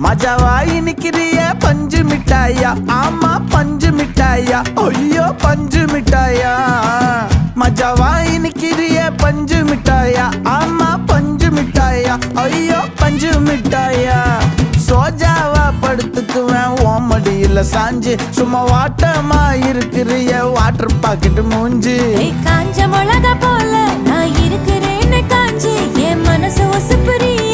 மஜாவா இனிக்கிறிய பஞ்சு மிட்டாயா, ஆமா பஞ்சு மிட்டாயா, ஐயோ பஞ்சு மிட்டாயா. மஜாவா இனிக்கிறிய பஞ்சு மிட்டாயா, ஆமா பஞ்சு மிட்டாயா, ஐயோ பஞ்சு மிட்டாயா. சோஜாவா படுத்துக்குவேன் ஓமடியில சாஞ்சு, சும்மா வாட்டமா இருக்கிறிய வாட்டர் பாக்கெட் மூஞ்சி. காஞ்ச மிளகா போல நான் இருக்கிறேன்னு காஞ்சி என் மனசு ஒசுப்புறிய